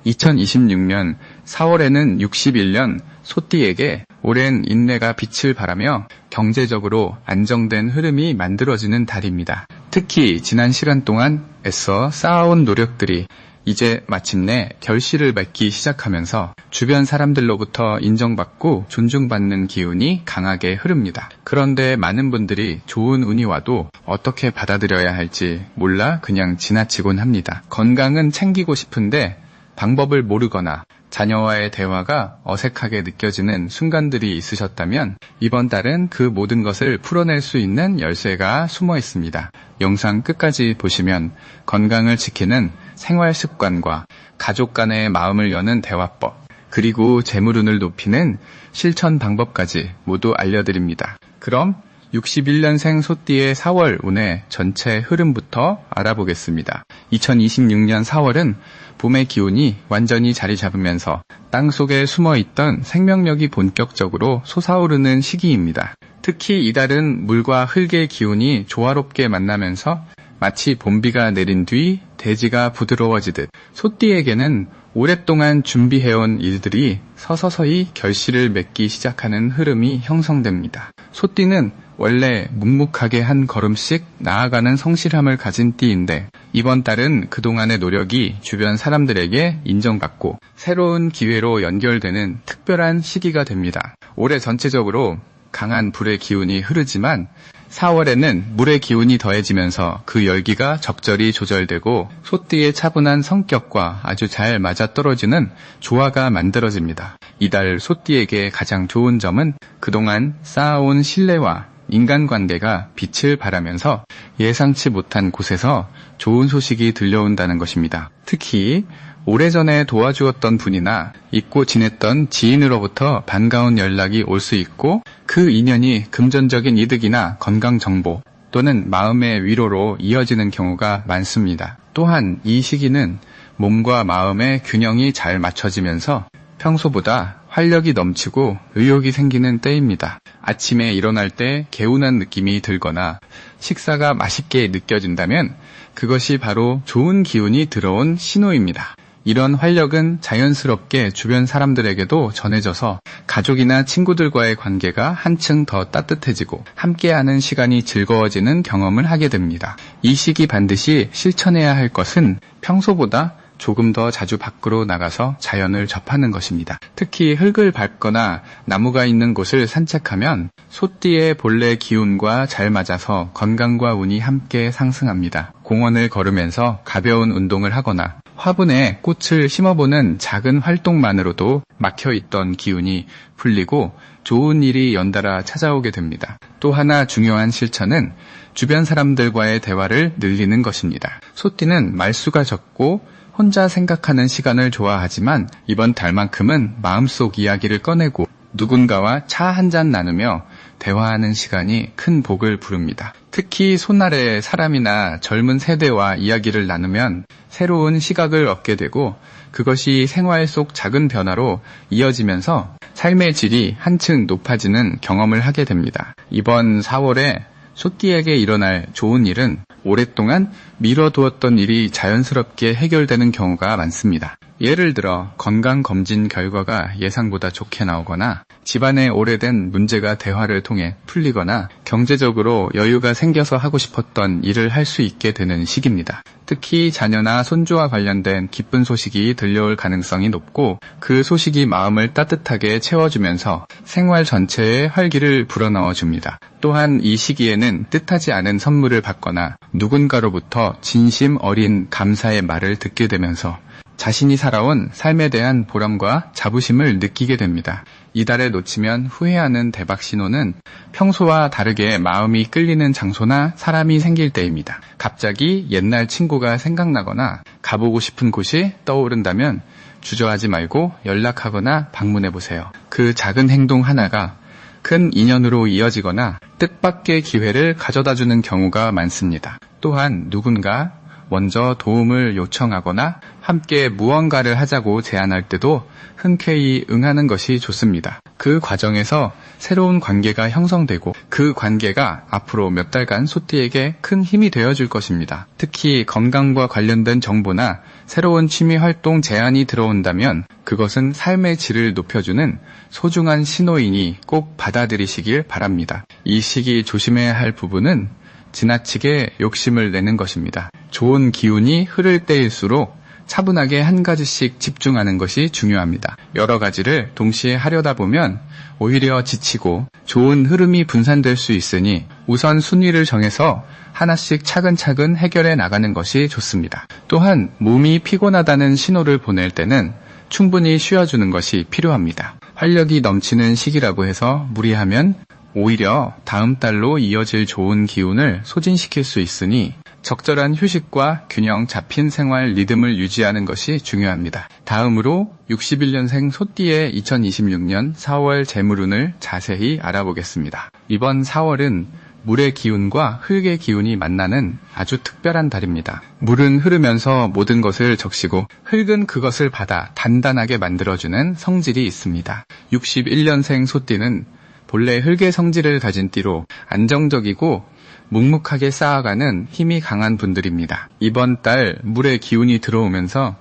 2026년 4월에는 61년 소띠에게 오랜 인내가 빛을 발하며 경제적으로 안정된 흐름이 만들어지는 달입니다. 특히 지난 시간 동안 애써 쌓아온 노력들이 이제 마침내 결실을 맺기 시작하면서 주변 사람들로부터 인정받고 존중받는 기운이 강하게 흐릅니다. 그런데 많은 분들이 좋은 운이 와도 어떻게 받아들여야 할지 몰라 그냥 지나치곤 합니다. 건강은 챙기고 싶은데 방법을 모르거나 자녀와의 대화가 어색하게 느껴지는 순간들이 있으셨다면 이번 달은 그 모든 것을 풀어낼 수 있는 열쇠가 숨어 있습니다. 영상 끝까지 보시면 건강을 지키는 생활 습관과 가족 간의 마음을 여는 대화법, 그리고 재물운을 높이는 실천 방법까지 모두 알려드립니다. 그럼 61년생 소띠의 4월 운의 전체 흐름부터 알아보겠습니다. 2026년 4월은 봄의 기운이 완전히 자리 잡으면서 땅속에 숨어있던 생명력이 본격적으로 솟아오르는 시기입니다. 특히 이달은 물과 흙의 기운이 조화롭게 만나면서 마치 봄비가 내린 뒤 대지가 부드러워지듯 소띠에게는 오랫동안 준비해온 일들이 서서히 결실을 맺기 시작하는 흐름이 형성됩니다. 소띠는 원래 묵묵하게 한 걸음씩 나아가는 성실함을 가진 띠인데 이번 달은 그동안의 노력이 주변 사람들에게 인정받고 새로운 기회로 연결되는 특별한 시기가 됩니다. 올해 전체적으로 강한 불의 기운이 흐르지만 4월에는 물의 기운이 더해지면서 그 열기가 적절히 조절되고 소띠의 차분한 성격과 아주 잘 맞아떨어지는 조화가 만들어집니다. 이달 소띠에게 가장 좋은 점은 그동안 쌓아온 신뢰와 인간관계가 빛을 발하면서 예상치 못한 곳에서 좋은 소식이 들려온다는 것입니다. 특히 오래전에 도와주었던 분이나 잊고 지냈던 지인으로부터 반가운 연락이 올 수 있고 그 인연이 금전적인 이득이나 건강정보 또는 마음의 위로로 이어지는 경우가 많습니다. 또한 이 시기는 몸과 마음의 균형이 잘 맞춰지면서 평소보다 활력이 넘치고 의욕이 생기는 때입니다. 아침에 일어날 때 개운한 느낌이 들거나 식사가 맛있게 느껴진다면 그것이 바로 좋은 기운이 들어온 신호입니다. 이런 활력은 자연스럽게 주변 사람들에게도 전해져서 가족이나 친구들과의 관계가 한층 더 따뜻해지고 함께하는 시간이 즐거워지는 경험을 하게 됩니다. 이 시기 반드시 실천해야 할 것은 평소보다 조금 더 자주 밖으로 나가서 자연을 접하는 것입니다. 특히 흙을 밟거나 나무가 있는 곳을 산책하면 소띠의 본래 기운과 잘 맞아서 건강과 운이 함께 상승합니다. 공원을 걸으면서 가벼운 운동을 하거나 화분에 꽃을 심어보는 작은 활동만으로도 막혀있던 기운이 풀리고 좋은 일이 연달아 찾아오게 됩니다. 또 하나 중요한 실천은 주변 사람들과의 대화를 늘리는 것입니다. 소띠는 말수가 적고 혼자 생각하는 시간을 좋아하지만 이번 달만큼은 마음속 이야기를 꺼내고 누군가와 차 한잔 나누며 대화하는 시간이 큰 복을 부릅니다. 특히 손아래 사람이나 젊은 세대와 이야기를 나누면 새로운 시각을 얻게 되고 그것이 생활 속 작은 변화로 이어지면서 삶의 질이 한층 높아지는 경험을 하게 됩니다. 이번 4월에 소띠에게 일어날 좋은 일은 오랫동안 미뤄두었던 일이 자연스럽게 해결되는 경우가 많습니다. 예를 들어 건강검진 결과가 예상보다 좋게 나오거나 집안의 오래된 문제가 대화를 통해 풀리거나 경제적으로 여유가 생겨서 하고 싶었던 일을 할 수 있게 되는 시기입니다. 특히 자녀나 손주와 관련된 기쁜 소식이 들려올 가능성이 높고 그 소식이 마음을 따뜻하게 채워주면서 생활 전체에 활기를 불어넣어줍니다. 또한 이 시기에는 뜻하지 않은 선물을 받거나 누군가로부터 진심 어린 감사의 말을 듣게 되면서 자신이 살아온 삶에 대한 보람과 자부심을 느끼게 됩니다. 이달에 놓치면 후회하는 대박 신호는 평소와 다르게 마음이 끌리는 장소나 사람이 생길 때입니다. 갑자기 옛날 친구가 생각나거나 가보고 싶은 곳이 떠오른다면 주저하지 말고 연락하거나 방문해보세요. 그 작은 행동 하나가 큰 인연으로 이어지거나 뜻밖의 기회를 가져다주는 경우가 많습니다. 또한 누군가 먼저 도움을 요청하거나 함께 무언가를 하자고 제안할 때도 흔쾌히 응하는 것이 좋습니다. 그 과정에서 새로운 관계가 형성되고 그 관계가 앞으로 몇 달간 소띠에게 큰 힘이 되어줄 것입니다. 특히 건강과 관련된 정보나 새로운 취미 활동 제안이 들어온다면 그것은 삶의 질을 높여주는 소중한 신호이니 꼭 받아들이시길 바랍니다. 이 시기 조심해야 할 부분은 지나치게 욕심을 내는 것입니다. 좋은 기운이 흐를 때일수록 차분하게 한 가지씩 집중하는 것이 중요합니다. 여러 가지를 동시에 하려다 보면 오히려 지치고 좋은 흐름이 분산될 수 있으니 우선 순위를 정해서 하나씩 차근차근 해결해 나가는 것이 좋습니다. 또한 몸이 피곤하다는 신호를 보낼 때는 충분히 쉬어주는 것이 필요합니다. 활력이 넘치는 시기라고 해서 무리하면 오히려 다음 달로 이어질 좋은 기운을 소진시킬 수 있으니 적절한 휴식과 균형 잡힌 생활 리듬을 유지하는 것이 중요합니다. 다음으로 61년생 소띠의 2026년 4월 재물운을 자세히 알아보겠습니다. 이번 4월은 물의 기운과 흙의 기운이 만나는 아주 특별한 달입니다. 물은 흐르면서 모든 것을 적시고 흙은 그것을 받아 단단하게 만들어주는 성질이 있습니다. 61년생 소띠는 본래 흙의 성질을 가진 띠로 안정적이고 묵묵하게 쌓아가는 힘이 강한 분들입니다. 이번 달 물의 기운이 들어오면서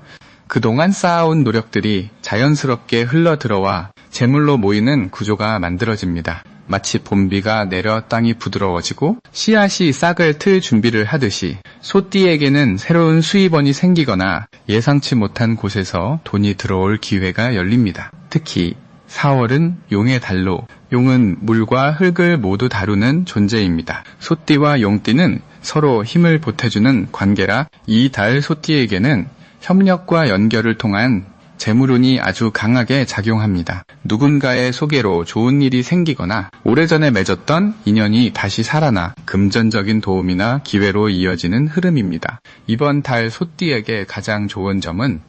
그동안 쌓아온 노력들이 자연스럽게 흘러들어와 제물로 모이는 구조가 만들어집니다. 마치 봄비가 내려 땅이 부드러워지고 씨앗이 싹을 틀 준비를 하듯이 소띠에게는 새로운 수입원이 생기거나 예상치 못한 곳에서 돈이 들어올 기회가 열립니다. 특히 4월은 용의 달로 용은 물과 흙을 모두 다루는 존재입니다. 소띠와 용띠는 서로 힘을 보태주는 관계라 이 달 소띠에게는 협력과 연결을 통한 재물운이 아주 강하게 작용합니다. 누군가의 소개로 좋은 일이 생기거나 오래전에 맺었던 인연이 다시 살아나 금전적인 도움이나 기회로 이어지는 흐름입니다. 이번 달 소띠에게 가장 좋은 점은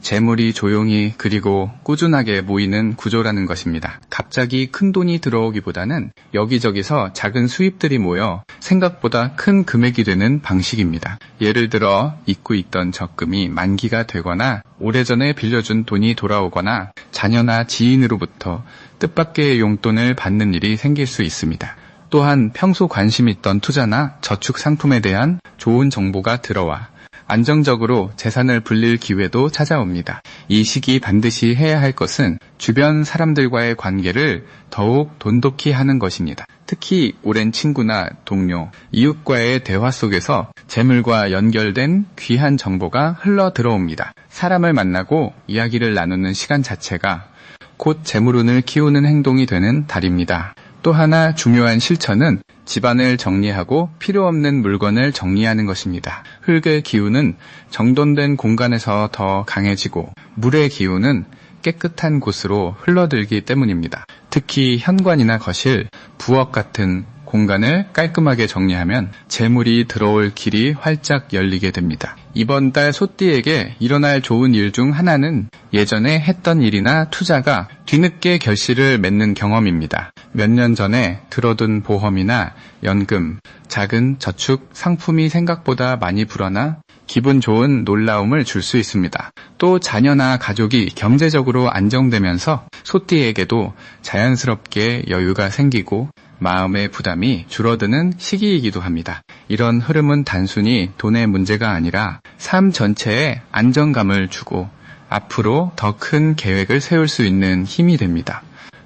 재물이 조용히 그리고 꾸준하게 모이는 구조라는 것입니다. 갑자기 큰 돈이 들어오기보다는 여기저기서 작은 수입들이 모여 생각보다 큰 금액이 되는 방식입니다. 예를 들어 잊고 있던 적금이 만기가 되거나 오래전에 빌려준 돈이 돌아오거나 자녀나 지인으로부터 뜻밖의 용돈을 받는 일이 생길 수 있습니다. 또한 평소 관심 있던 투자나 저축 상품에 대한 좋은 정보가 들어와 안정적으로 재산을 불릴 기회도 찾아옵니다. 이 시기 반드시 해야 할 것은 주변 사람들과의 관계를 더욱 돈독히 하는 것입니다. 특히 오랜 친구나 동료, 이웃과의 대화 속에서 재물과 연결된 귀한 정보가 흘러 들어옵니다. 사람을 만나고 이야기를 나누는 시간 자체가 곧 재물운을 키우는 행동이 되는 달입니다. 또 하나 중요한 실천은 집안을 정리하고 필요 없는 물건을 정리하는 것입니다. 흙의 기운은 정돈된 공간에서 더 강해지고 물의 기운은 깨끗한 곳으로 흘러들기 때문입니다. 특히 현관이나 거실, 부엌 같은 공간을 깔끔하게 정리하면 재물이 들어올 길이 활짝 열리게 됩니다. 이번 달 소띠에게 일어날 좋은 일 중 하나는 예전에 했던 일이나 투자가 뒤늦게 결실을 맺는 경험입니다. 몇 년 전에 들어둔 보험이나 연금, 작은 저축 상품이 생각보다 많이 불어나 기분 좋은 놀라움을 줄 수 있습니다. 또 자녀나 가족이 경제적으로 안정되면서 소띠에게도 자연스럽게 여유가 생기고 마음의 부담이 줄어드는 시기이기도 합니다. 이런 흐름은 단순히 돈의 문제가 아니라 삶 전체에 안정감을 주고 앞으로 더 큰 계획을 세울 수 있는 힘이 됩니다.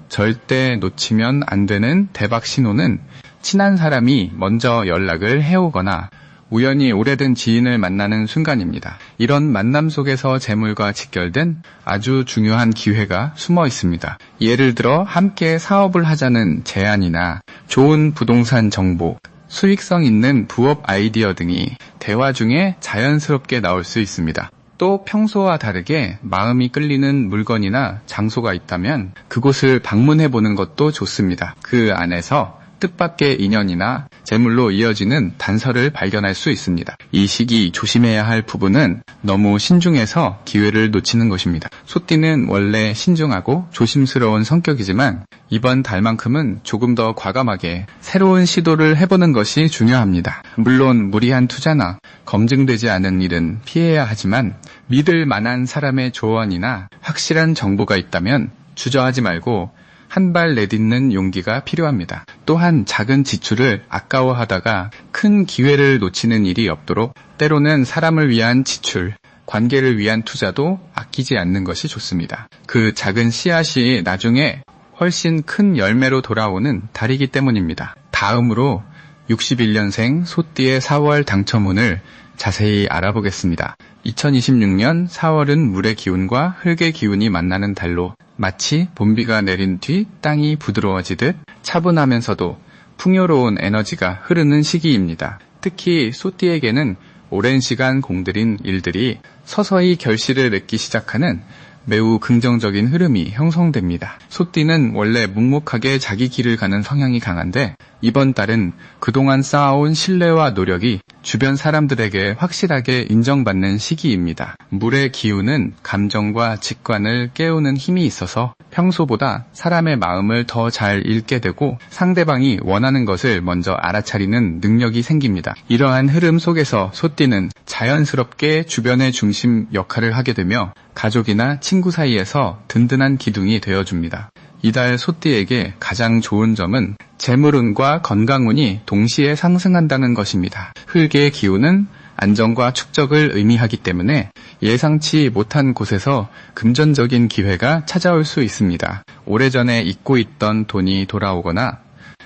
절대 놓치면 안 되는 대박 신호는 친한 사람이 먼저 연락을 해오거나 우연히 오래된 지인을 만나는 순간입니다. 이런 만남 속에서 재물과 직결된 아주 중요한 기회가 숨어 있습니다. 예를 들어 함께 사업을 하자는 제안이나 좋은 부동산 정보, 수익성 있는 부업 아이디어 등이 대화 중에 자연스럽게 나올 수 있습니다. 또 평소와 다르게 마음이 끌리는 물건이나 장소가 있다면 그곳을 방문해보는 것도 좋습니다. 그 안에서 뜻밖의 인연이나 재물로 이어지는 단서를 발견할 수 있습니다. 이 시기 조심해야 할 부분은 너무 신중해서 기회를 놓치는 것입니다. 소띠는 원래 신중하고 조심스러운 성격이지만 이번 달만큼은 조금 더 과감하게 새로운 시도를 해보는 것이 중요합니다. 물론 무리한 투자나 검증되지 않은 일은 피해야 하지만 믿을 만한 사람의 조언이나 확실한 정보가 있다면 주저하지 말고 한 발 내딛는 용기가 필요합니다. 또한 작은 지출을 아까워하다가 큰 기회를 놓치는 일이 없도록 때로는 사람을 위한 지출, 관계를 위한 투자도 아끼지 않는 것이 좋습니다. 그 작은 씨앗이 나중에 훨씬 큰 열매로 돌아오는 달이기 때문입니다. 다음으로 61년생 소띠의 4월 당첨운을 자세히 알아보겠습니다. 2026년 4월은 물의 기운과 흙의 기운이 만나는 달로 마치 봄비가 내린 뒤 땅이 부드러워지듯 차분하면서도 풍요로운 에너지가 흐르는 시기입니다. 특히 소띠에게는 오랜 시간 공들인 일들이 서서히 결실을 맺기 시작하는 매우 긍정적인 흐름이 형성됩니다. 소띠는 원래 묵묵하게 자기 길을 가는 성향이 강한데 이번 달은 그동안 쌓아온 신뢰와 노력이 주변 사람들에게 확실하게 인정받는 시기입니다. 물의 기운은 감정과 직관을 깨우는 힘이 있어서 평소보다 사람의 마음을 더 잘 읽게 되고 상대방이 원하는 것을 먼저 알아차리는 능력이 생깁니다. 이러한 흐름 속에서 소띠는 자연스럽게 주변의 중심 역할을 하게 되며 가족이나 친구 사이에서 든든한 기둥이 되어줍니다. 이달 소띠에게 가장 좋은 점은 재물운과 건강운이 동시에 상승한다는 것입니다. 흙의 기운은 안정과 축적을 의미하기 때문에 예상치 못한 곳에서 금전적인 기회가 찾아올 수 있습니다. 오래전에 잊고 있던 돈이 돌아오거나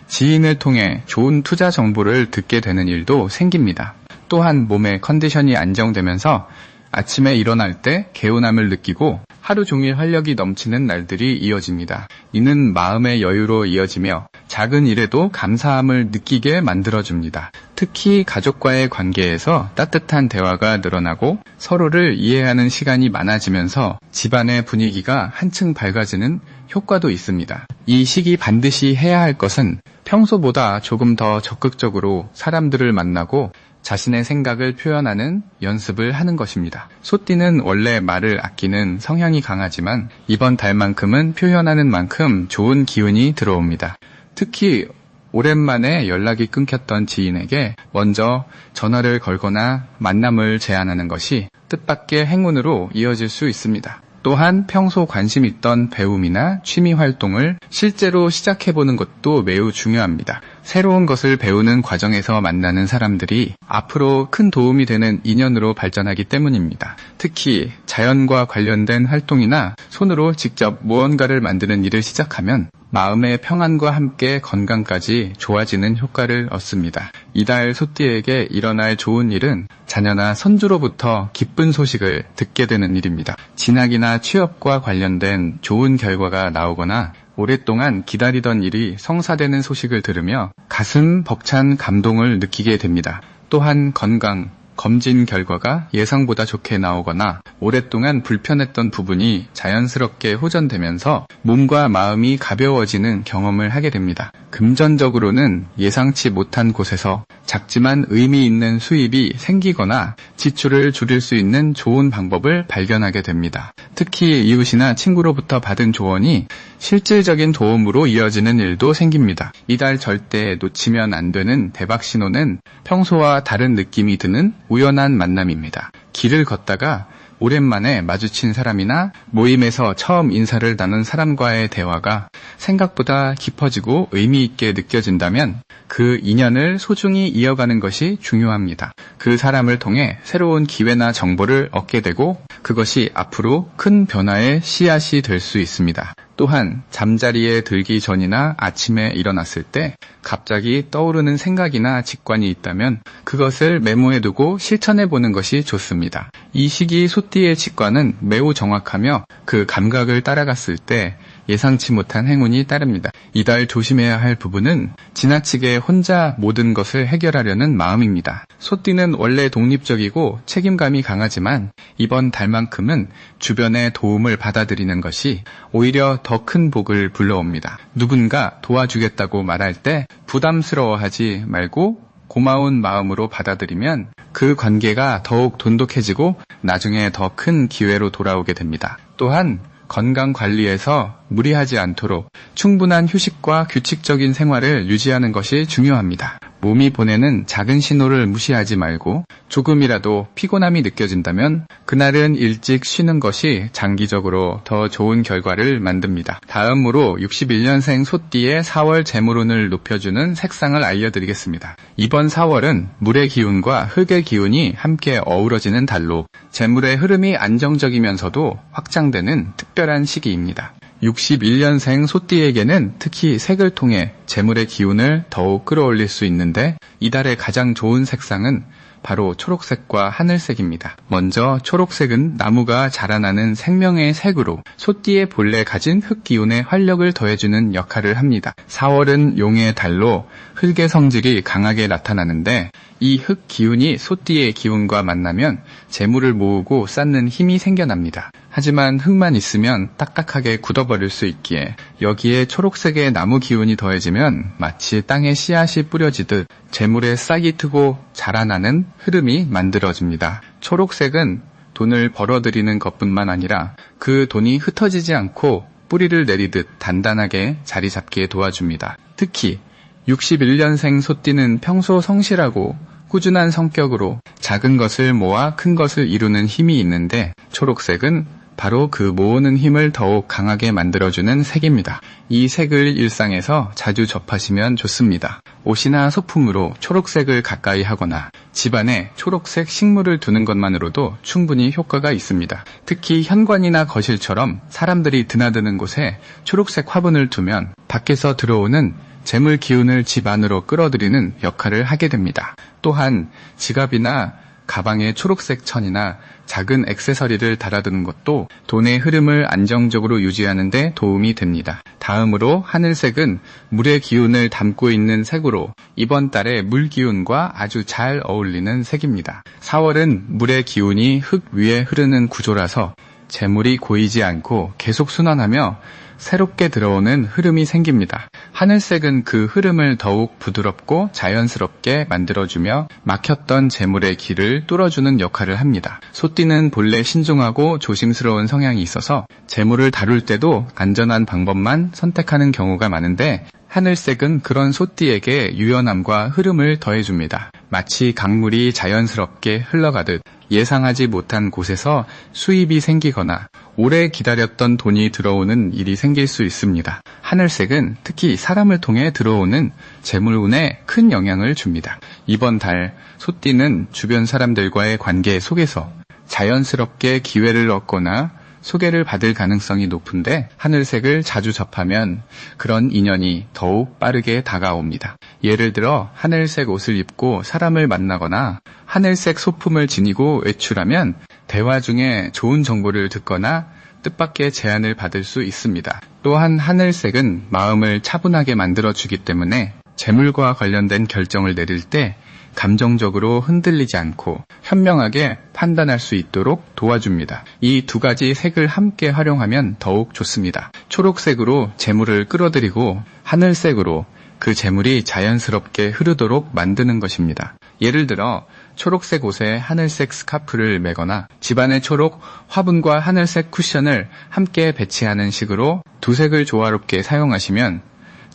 지인을 통해 좋은 투자 정보를 듣게 되는 일도 생깁니다. 또한 몸의 컨디션이 안정되면서 아침에 일어날 때 개운함을 느끼고 하루 종일 활력이 넘치는 날들이 이어집니다. 이는 마음의 여유로 이어지며 작은 일에도 감사함을 느끼게 만들어줍니다. 특히 가족과의 관계에서 따뜻한 대화가 늘어나고 서로를 이해하는 시간이 많아지면서 집안의 분위기가 한층 밝아지는 효과도 있습니다. 이 시기 반드시 해야 할 것은 평소보다 조금 더 적극적으로 사람들을 만나고 자신의 생각을 표현하는 연습을 하는 것입니다. 소띠는 원래 말을 아끼는 성향이 강하지만 이번 달만큼은 표현하는 만큼 좋은 기운이 들어옵니다. 특히 오랜만에 연락이 끊겼던 지인에게 먼저 전화를 걸거나 만남을 제안하는 것이 뜻밖의 행운으로 이어질 수 있습니다. 또한 평소 관심 있던 배움이나 취미 활동을 실제로 시작해보는 것도 매우 중요합니다. 새로운 것을 배우는 과정에서 만나는 사람들이 앞으로 큰 도움이 되는 인연으로 발전하기 때문입니다. 특히 자연과 관련된 활동이나 손으로 직접 무언가를 만드는 일을 시작하면 마음의 평안과 함께 건강까지 좋아지는 효과를 얻습니다. 이달 소띠에게 일어날 좋은 일은 자녀나 손주로부터 기쁜 소식을 듣게 되는 일입니다. 진학이나 취업과 관련된 좋은 결과가 나오거나 오랫동안 기다리던 일이 성사되는 소식을 들으며 가슴 벅찬 감동을 느끼게 됩니다. 또한 건강, 검진 결과가 예상보다 좋게 나오거나 오랫동안 불편했던 부분이 자연스럽게 호전되면서 몸과 마음이 가벼워지는 경험을 하게 됩니다. 금전적으로는 예상치 못한 곳에서 작지만 의미 있는 수입이 생기거나 지출을 줄일 수 있는 좋은 방법을 발견하게 됩니다. 특히 이웃이나 친구로부터 받은 조언이 실질적인 도움으로 이어지는 일도 생깁니다. 이달 절대 놓치면 안 되는 대박 신호는 평소와 다른 느낌이 드는 우연한 만남입니다. 길을 걷다가 오랜만에 마주친 사람이나 모임에서 처음 인사를 나눈 사람과의 대화가 생각보다 깊어지고 의미 있게 느껴진다면 그 인연을 소중히 이어가는 것이 중요합니다. 그 사람을 통해 새로운 기회나 정보를 얻게 되고 그것이 앞으로 큰 변화의 씨앗이 될 수 있습니다. 또한 잠자리에 들기 전이나 아침에 일어났을 때 갑자기 떠오르는 생각이나 직관이 있다면 그것을 메모해두고 실천해보는 것이 좋습니다. 이 시기 소띠의 직관은 매우 정확하며 그 감각을 따라갔을 때 예상치 못한 행운이 따릅니다. 이달 조심해야 할 부분은 지나치게 혼자 모든 것을 해결하려는 마음입니다. 소띠는 원래 독립적이고 책임감이 강하지만 이번 달만큼은 주변의 도움을 받아들이는 것이 오히려 더 큰 복을 불러옵니다. 누군가 도와주겠다고 말할 때 부담스러워하지 말고 고마운 마음으로 받아들이면 그 관계가 더욱 돈독해지고 나중에 더 큰 기회로 돌아오게 됩니다. 또한 건강 관리에서 무리하지 않도록 충분한 휴식과 규칙적인 생활을 유지하는 것이 중요합니다. 몸이 보내는 작은 신호를 무시하지 말고 조금이라도 피곤함이 느껴진다면 그날은 일찍 쉬는 것이 장기적으로 더 좋은 결과를 만듭니다. 다음으로 61년생 소띠의 4월 재물운을 높여주는 색상을 알려드리겠습니다. 이번 4월은 물의 기운과 흙의 기운이 함께 어우러지는 달로 재물의 흐름이 안정적이면서도 확장되는 특별한 시기입니다. 61년생 소띠에게는 특히 색을 통해 재물의 기운을 더욱 끌어올릴 수 있는데 이달의 가장 좋은 색상은 바로 초록색과 하늘색입니다. 먼저 초록색은 나무가 자라나는 생명의 색으로 소띠의 본래 가진 흙 기운에 활력을 더해주는 역할을 합니다. 4월은 용의 달로 흙의 성질이 강하게 나타나는데 이 흙 기운이 소띠의 기운과 만나면 재물을 모으고 쌓는 힘이 생겨납니다. 하지만 흙만 있으면 딱딱하게 굳어버릴 수 있기에 여기에 초록색의 나무 기운이 더해지면 마치 땅에 씨앗이 뿌려지듯 재물에 싹이 트고 자라나는 흐름이 만들어집니다. 초록색은 돈을 벌어들이는 것뿐만 아니라 그 돈이 흩어지지 않고 뿌리를 내리듯 단단하게 자리 잡기에 도와줍니다. 특히 61년생 소띠는 평소 성실하고 꾸준한 성격으로 작은 것을 모아 큰 것을 이루는 힘이 있는데 초록색은 바로 그 모으는 힘을 더욱 강하게 만들어주는 색입니다. 이 색을 일상에서 자주 접하시면 좋습니다. 옷이나 소품으로 초록색을 가까이 하거나 집안에 초록색 식물을 두는 것만으로도 충분히 효과가 있습니다. 특히 현관이나 거실처럼 사람들이 드나드는 곳에 초록색 화분을 두면 밖에서 들어오는 재물 기운을 집 안으로 끌어들이는 역할을 하게 됩니다. 또한 지갑이나 가방에 초록색 천이나 작은 액세서리를 달아두는 것도 돈의 흐름을 안정적으로 유지하는 데 도움이 됩니다. 다음으로 하늘색은 물의 기운을 담고 있는 색으로 이번 달에 물 기운과 아주 잘 어울리는 색입니다. 4월은 물의 기운이 흙 위에 흐르는 구조라서 재물이 고이지 않고 계속 순환하며 새롭게 들어오는 흐름이 생깁니다. 하늘색은 그 흐름을 더욱 부드럽고 자연스럽게 만들어주며 막혔던 재물의 길을 뚫어주는 역할을 합니다. 소띠는 본래 신중하고 조심스러운 성향이 있어서 재물을 다룰 때도 안전한 방법만 선택하는 경우가 많은데 하늘색은 그런 소띠에게 유연함과 흐름을 더해줍니다. 마치 강물이 자연스럽게 흘러가듯 예상하지 못한 곳에서 수입이 생기거나 오래 기다렸던 돈이 들어오는 일이 생길 수 있습니다. 하늘색은 특히 사람을 통해 들어오는 재물운에 큰 영향을 줍니다. 이번 달 소띠는 주변 사람들과의 관계 속에서 자연스럽게 기회를 얻거나 소개를 받을 가능성이 높은데 하늘색을 자주 접하면 그런 인연이 더욱 빠르게 다가옵니다. 예를 들어 하늘색 옷을 입고 사람을 만나거나 하늘색 소품을 지니고 외출하면 대화 중에 좋은 정보를 듣거나 뜻밖의 제안을 받을 수 있습니다. 또한 하늘색은 마음을 차분하게 만들어주기 때문에 재물과 관련된 결정을 내릴 때 감정적으로 흔들리지 않고 현명하게 판단할 수 있도록 도와줍니다. 이 두 가지 색을 함께 활용하면 더욱 좋습니다. 초록색으로 재물을 끌어들이고 하늘색으로 그 재물이 자연스럽게 흐르도록 만드는 것입니다. 예를 들어 초록색 옷에 하늘색 스카프를 매거나 집안에 초록 화분과 하늘색 쿠션을 함께 배치하는 식으로 두 색을 조화롭게 사용하시면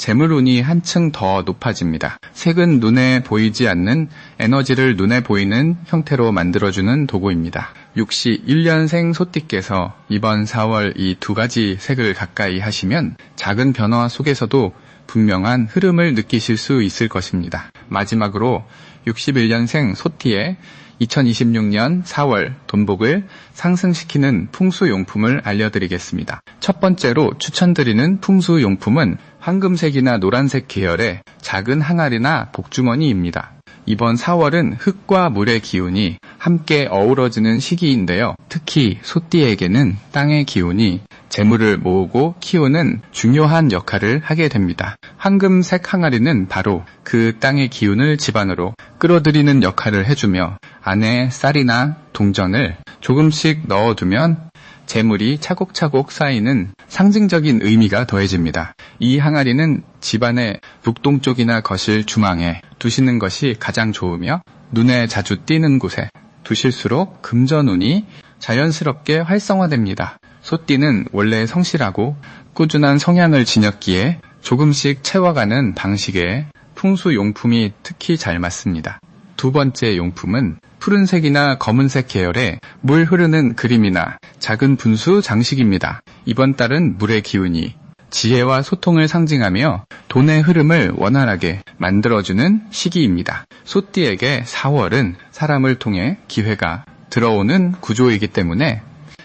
재물운이 한층 더 높아집니다. 색은 눈에 보이지 않는 에너지를 눈에 보이는 형태로 만들어주는 도구입니다. 61년생 소띠께서 이번 4월 이 두 가지 색을 가까이 하시면 작은 변화 속에서도 분명한 흐름을 느끼실 수 있을 것입니다. 마지막으로 61년생 소띠의 2026년 4월 돈복을 상승시키는 풍수용품을 알려드리겠습니다. 첫 번째로 추천드리는 풍수용품은 황금색이나 노란색 계열의 작은 항아리나 복주머니입니다. 이번 4월은 흙과 물의 기운이 함께 어우러지는 시기인데요. 특히 소띠에게는 땅의 기운이 재물을 모으고 키우는 중요한 역할을 하게 됩니다. 황금색 항아리는 바로 그 땅의 기운을 집안으로 끌어들이는 역할을 해주며 안에 쌀이나 동전을 조금씩 넣어두면 재물이 차곡차곡 쌓이는 상징적인 의미가 더해집니다. 이 항아리는 집안의 북동쪽이나 거실 중앙에 두시는 것이 가장 좋으며 눈에 자주 띄는 곳에 두실수록 금전운이 자연스럽게 활성화됩니다. 소띠는 원래 성실하고 꾸준한 성향을 지녔기에 조금씩 채워가는 방식의 풍수용품이 특히 잘 맞습니다. 두 번째 용품은 푸른색이나 검은색 계열의 물 흐르는 그림이나 작은 분수 장식입니다. 이번 달은 물의 기운이 지혜와 소통을 상징하며 돈의 흐름을 원활하게 만들어주는 시기입니다. 소띠에게 4월은 사람을 통해 기회가 들어오는 구조이기 때문에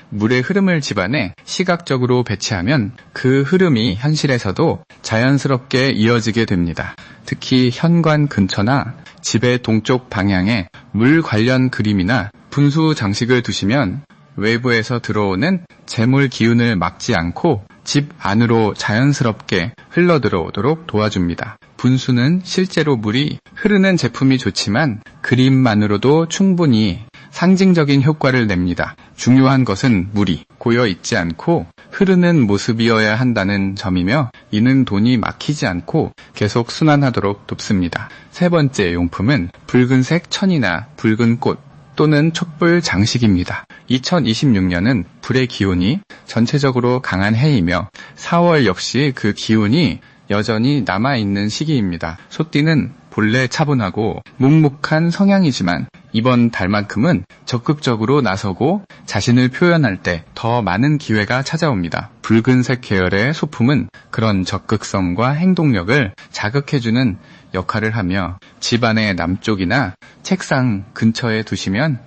물의 흐름을 집안에 시각적으로 배치하면 그 흐름이 현실에서도 자연스럽게 이어지게 됩니다. 특히 현관 근처나 집의 동쪽 방향에 물 관련 그림이나 분수 장식을 두시면 외부에서 들어오는 재물 기운을 막지 않고 집 안으로 자연스럽게 흘러들어오도록 도와줍니다. 분수는 실제로 물이 흐르는 제품이 좋지만 그림만으로도 충분히 상징적인 효과를 냅니다. 중요한 것은 물이 고여 있지 않고 흐르는 모습이어야 한다는 점이며 이는 돈이 막히지 않고 계속 순환하도록 돕습니다. 세 번째 용품은 붉은색 천이나 붉은 꽃 또는 촛불 장식입니다. 2026년은 불의 기운이 전체적으로 강한 해이며 4월 역시 그 기운이 여전히 남아있는 시기입니다. 소띠는 본래 차분하고 묵묵한 성향이지만 이번 달만큼은 적극적으로 나서고 자신을 표현할 때 더 많은 기회가 찾아옵니다. 붉은색 계열의 소품은 그런 적극성과 행동력을 자극해주는 역할을 하며 집안의 남쪽이나 책상 근처에 두시면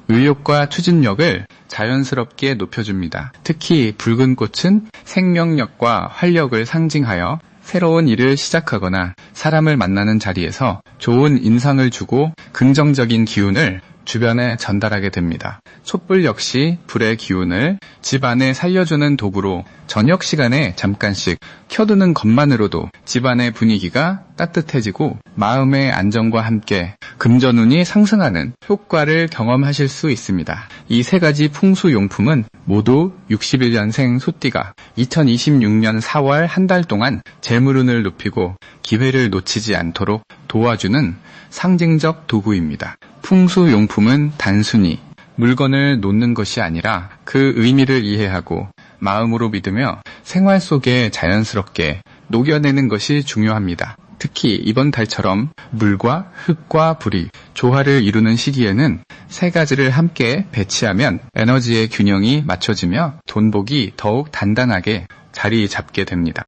의욕과 추진력을 자연스럽게 높여줍니다. 특히 붉은 꽃은 생명력과 활력을 상징하여 새로운 일을 시작하거나 사람을 만나는 자리에서 좋은 인상을 주고 긍정적인 기운을 주변에 전달하게 됩니다. 촛불 역시 불의 기운을 집 안에 살려주는 도구로 저녁 시간에 잠깐씩 켜두는 것만으로도 집안의 분위기가 따뜻해지고 마음의 안정과 함께 금전운이 상승하는 효과를 경험하실 수 있습니다. 이 세 가지 풍수용품은 모두 61년생 소띠가 2026년 4월 한 달 동안 재물운을 높이고 기회를 놓치지 않도록 도와주는 상징적 도구입니다. 풍수용품은 단순히 물건을 놓는 것이 아니라 그 의미를 이해하고 마음으로 믿으며 생활 속에 자연스럽게 녹여내는 것이 중요합니다. 특히 이번 달처럼 물과 흙과 불이 조화를 이루는 시기에는 세 가지를 함께 배치하면 에너지의 균형이 맞춰지며 돈복이 더욱 단단하게 자리 잡게 됩니다.